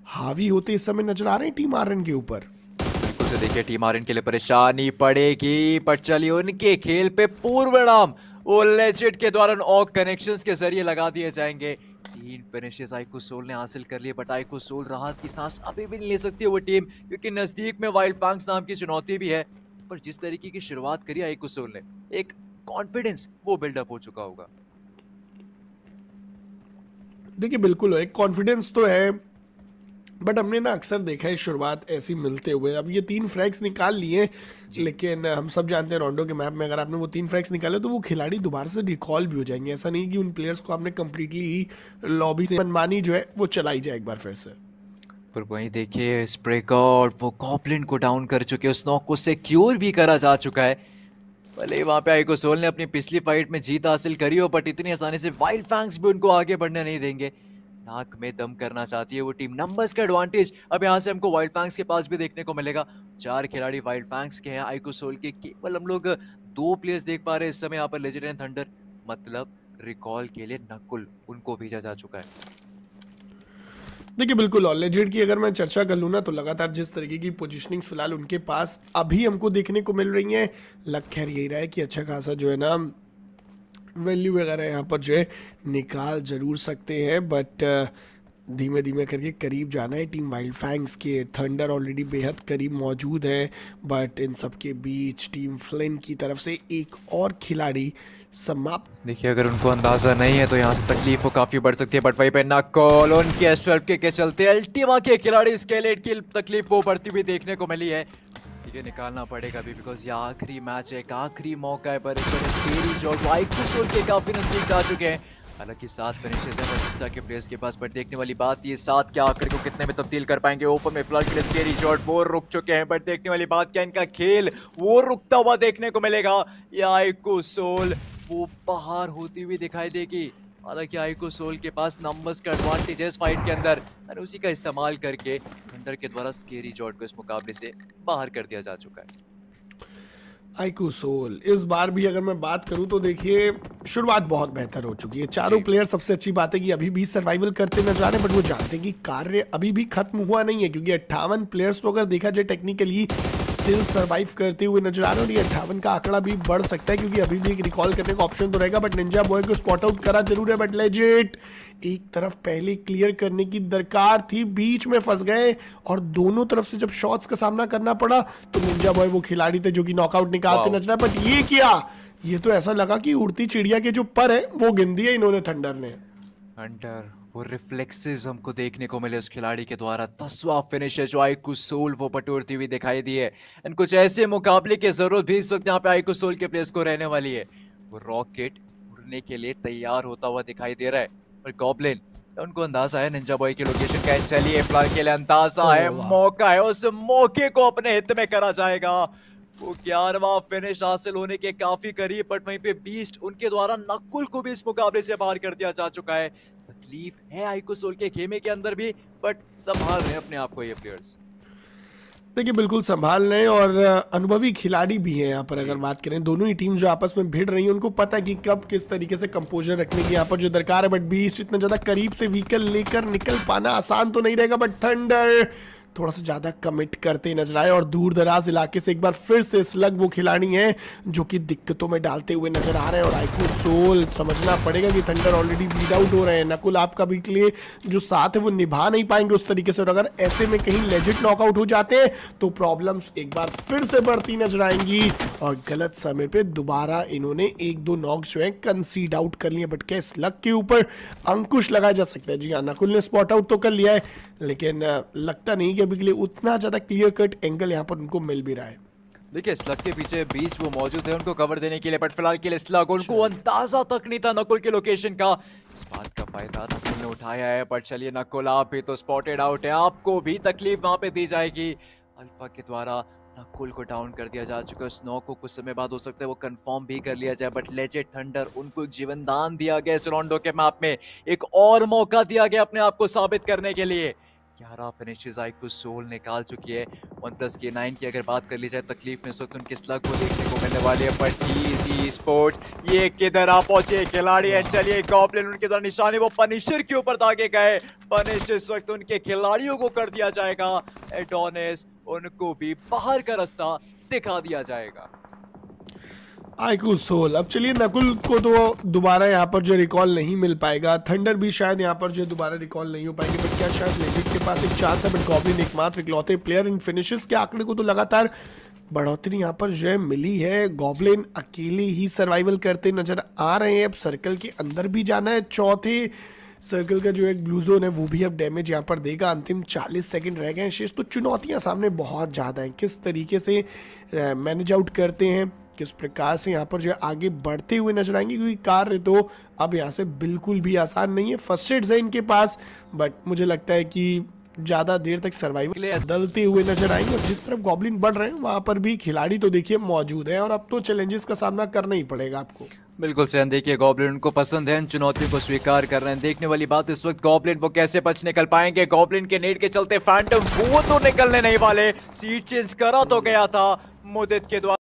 हावी होते इस समय नजर आ रहे हैं टीम आरएन के ऊपर। बिल्कुल से देखिए, टीम आरएन के लिए परेशानी पड़ेगी, पर चलिए उनके खेल पे पूर्ण विराम वो लेजेंड के द्वारा ऑक कनेक्शंस के जरिए लगा दिए जाएंगे। तीन फिनिशेस आइको सोल ने हासिल कर लिए, बट आइको सोल राहत की सांस अभी भी नहीं ले सकती है वो टीम, क्योंकि नजदीक में वाइल्ड फैंग्स नाम की चुनौती भी है। पर जिस तरीके की शुरुआत करी आइको सोल ने, एक कॉन्फिडेंस वो बिल्डअप हो चुका होगा। देखिए बिल्कुल एक कॉन्फिडेंस तो है, बट हमने ना अक्सर देखा है शुरुआत ऐसी मिलते हुए। अब ये 3 फ्रैग्स निकाल लिए, जी। लेकिन हम सब जानते हैं रोंडो के मैप में अगर आपने वो 3 फ्रैग्स निकाले तो वो खिलाड़ी दोबारा से रिकॉल भी हो जाएंगे। ऐसा नहीं कि उन प्लेयर्स को आपने कंप्लीटली ही लॉबी से मनमानी जो है वो चलाई जाए एक बार फिर से। पर वहीं देखिए, स्प्रेगॉड वो गॉब्लिन को डाउन कर चुके हैं, स्नॉक को सिक्योर भी करा जा चुका है। भले ही वहां पे आइको सोल ने अपनी पिछली फाइट में जीत हासिल करी हो, बट इतनी आसानी से वाइल्ड फैंग्स भी उनको आगे बढ़ने नहीं देंगे। नाक में दम करना चाहती है वो टीम, नंबर्स का एडवांटेज अब यहाँ से हमको वाइल्ड फैंग्स के पास भी देखने को मिलेगा। 4 खिलाड़ी वाइल्ड फैंग्स के हैं, आइको सोल के केवल हम लोग 2 प्लेयर्स देख पा रहे हैं इस समय यहाँ पर, लेजेंड एंड थंडर। मतलब रिकॉल के लिए नकुल उनको भेजा जा चुका है। देखिए बिल्कुल, और लेजेंड की अगर मैं चर्चा कर लूँ ना तो लगातार जिस तरीके की पोजीशनिंग फिलहाल उनके पास अभी हमको देखने को मिल रही है, लग खैर यही रहा है कि अच्छा खासा जो है ना वैल्यू वगैरह यहाँ पर जो है निकाल जरूर सकते हैं, बट धीमे धीमे करके करीब जाना है टीम वाइल्ड फैंग्स के। थंडर ऑलरेडी बेहद करीब मौजूद है, बट इन सब के बीच टीम फ्लिन की तरफ से एक और खिलाड़ी समाप्त। देखिए, अगर उनको अंदाजा नहीं है तो यहाँ से तकलीफ वो काफी बढ़ सकती है, बट वहीं पे नकोल उनके S12 के चलते अल्टीमा के खिलाड़ी स्केलेट की तकलीफ वो बढ़ती हुई देखने को मिली है। ठीक है, निकालना पड़ेगा अभी, बिकॉज ये आखिरी मैच है, एक आखिरी मौका है, पर इस तरह स्केरी जो आइको के काफी नजदीक जा चुके हैं। हालांकि 7 फिनिशेस हैं बटिस्टा के प्लेयर्स के पास, पर देखने वाली बात ये 7 क्या आखिर को कितने में तब्दील कर पाएंगे। ओपन में फिलहाल के लिए स्केरी शॉट वो रुक चुके हैं, बट देखने वाली बात क्या इनका खेल वो रुकता हुआ देखने को मिलेगा, या आइको सोल वो बाहर होती हुई दिखाई देगी। हालांकि आइको सोल के पास नंबर्स का एडवांटेज है इस फाइट के अंदर, और उसी का इस्तेमाल करके थंडर के द्वारा स्केरी जॉट को इस मुकाबले से बाहर कर दिया जा चुका है। आइको सोल इस बार भी अगर मैं बात करूं तो देखिए शुरुआत बहुत बेहतर हो चुकी है। चारों जी। प्लेयर, सबसे अच्छी बात है कि अभी भी सर्वाइवल करते नजर आ रहे हैं, बट वो जानते हैं कि कार्य अभी भी खत्म हुआ नहीं है, क्योंकि 58 प्लेयर्स तो अगर देखा जाए टेक्निकली स्टिल सर्वाइव करते हुए नजर आ रहे हैं, और ये 58 का आंकड़ा भी बढ़ सकता है, क्योंकि अभी भी एक रिकॉल करने का ऑप्शन तो रहेगा। बट निंजा बॉय को स्पॉट आउट करा जरूर है, बट लेजेंड एक तरफ पहले क्लियर करने की दरकार थी, बीच में फंस गए, और दोनों तरफ से जब शॉट्स का सामना करना पड़ा तो निंजा बॉय वो खिलाड़ी थे जो कि नॉकआउट निकालते वाओ। नजर आए। बट ये क्या, ये तो ऐसा लगा कि उड़ती चिड़िया के जो पर है वो गिन दिए इन्होंने थंडर ने। अंडर वो रिफ्लेक्सेस हमको देखने को मिले उस खिलाड़ी के द्वारा, 10वां फिनिश है जो आइको सोल वो बटोरती हुई दिखाई दी है। एंड कुछ ऐसे मुकाबले की जरूरत भी इस वक्त यहाँ पे आइको सोल के प्लेयर्स को रहने वाली है। वो रॉकेट उड़ने के लिए तैयार होता हुआ दिखाई दे रहा है, पर गॉब्लिन उनको अंदाजा है निंजा बॉय की लोकेशन का। चलिए फिलहाल के लिए अंदाजा है, ओह वाह। मौका है, उस मौके को अपने हित में करा जाएगा। वो 11वां फिनिश हासिल होने के काफी करीब, बट वहीं पे बीस्ट उनके द्वारा नकुल को भी इस मुकाबले से बाहर कर दिया जा चुका है। तकलीफ है आइको सोल के खेमे के अंदर भी, बट संभाल रहे हैं अपने आप को ये प्लेयर्स। देखिए बिल्कुल संभाल रहे हैं, और अनुभवी खिलाड़ी भी हैं यहाँ पर। अगर जी। बात करें दोनों ही टीम जो आपस में भिड़ रही हैं, उनको पता है कि कब किस तरीके से कंपोजर रखने की यहाँ पर जो दरकार है। बट बीस्ट इतना ज्यादा करीब से व्हीकल लेकर निकल पाना आसान तो नहीं रहेगा, बट थंडर थोड़ा सा ज्यादा कमिट करते नजर आए, और दूर दराज इलाके से एक बार फिर से स्लग वो खिलाड़ी हैं जो कि दिक्कतों में डालते हुए नजर आ रहे हैं। और आइको सोल समझना पड़ेगा कि थंडर ऑलरेडी बीट आउट हो रहे हैं, नकुल आपका भी के लिए जो साथ है वो निभा नहीं पाएंगे उस तरीके से, और अगर ऐसे में कहीं लेजिट नॉकआउट हो जाते हैं तो प्रॉब्लम्स एक बार फिर से बढ़ती नजर आएंगी। और गलत समय पे दोबारा इन्होंने 1-2 नॉक्स जो है कंसीड आउट कर लिए, बट क्या इस लक के ऊपर अंकुश लगाया जा सकता है? जी हाँ, नकुल ने स्पॉट आउट तो कर लिया है, लेकिन लगता नहीं कि अभी के लिए उतना ज्यादा क्लियर कट एंगल यहाँ पर उनको मिल भी रहा है। देखिए, स्लग के पीछे बीच वो मौजूद है उनको कवर देने के लिए, बट फिलहाल के लिए स्लग उनको अंदाजा तक नहीं था नकुल के लोकेशन का। इस बात का फायदा नकुल ने उठाया है, पर चलिए नकुल आप भी तो स्पॉटेड आउट है, आपको भी तकलीफ वहां पे दी जाएगी। अल्फा के द्वारा नकुल को डाउन कर दिया जा चुका है। स्नो को कुछ समय बाद हो सकता है वो कंफर्म भी कर लिया जाए, बट लेजेंड थंडर उनको एक जीवन दान दिया गया इस रोंडो के मैप में, एक और मौका दिया गया अपने आप को साबित करने के लिए। 11 फिनिशेस आईक्यू सोल निकाल चुकी है। OnePlus K9 की अगर बात कर ली जाए, तकलीफ में इस वक्त उनके स्लग को देखने को मिलने वाली है। बट टीजी स्पोर्ट ये किधर आ पहुंचे खिलाड़ी हैं। चलिए गॉब्लिन उनके द्वारा निशाने वो पनिशर के ऊपर दागे गए। पनिश इस वक्त उनके खिलाड़ियों को कर दिया जाएगा। एडोनिस उनको भी बाहर का रास्ता दिखा दिया जाएगा। आईक्यू सोल, अब चलिए नकुल को तो दोबारा यहाँ पर जो रिकॉल नहीं मिल पाएगा, थंडर भी शायद यहाँ पर जो दोबारा रिकॉल नहीं हो पाएंगे। बट क्या शायद लेजिट के पास एक चांस है? बट गॉब्लिन एकमात्र इकलौते प्लेयर इन फिनिशेस के आंकड़े को तो लगातार बढ़ोतरी यहाँ पर जो है मिली है। गॉब्लिन अकेले ही सर्वाइवल करते नजर आ रहे हैं। अब सर्कल के अंदर भी जाना है। चौथे सर्कल का जो एक ब्लू जोन है वो भी अब डैमेज यहाँ पर देगा। अंतिम 40 सेकंड रह गए हैं शेष। तो चुनौतियाँ सामने बहुत ज़्यादा हैं। किस तरीके से मैनेज आउट करते हैं, किस प्रकार से यहाँ पर जो है आगे बढ़ते हुए नजर आएंगे, क्योंकि कार्य तो अब यहाँ से बिल्कुल भी आसान नहीं है। फर्स्ट एड्स है इनके पास, बट मुझे लगता है कि ज़्यादा देर तक सर्वाइवल बदलते हुए नजर आएंगे। और जिस तरफ गॉब्लिन बढ़ रहे हैं वहाँ पर भी खिलाड़ी तो देखिए मौजूद है, और अब तो चैलेंजेस का सामना करना ही पड़ेगा आपको। बिल्कुल सही। देखिए गॉब्लिन उनको पसंद है, इन चुनौतियों को स्वीकार कर रहे हैं। देखने वाली बात इस वक्त गॉब्लिन वो कैसे बच निकल पाएंगे। गॉब्लिन के नेट के चलते फैंटम वो तो निकलने नहीं वाले। सीट चेंज करा तो गया था मुदित के द्वारा।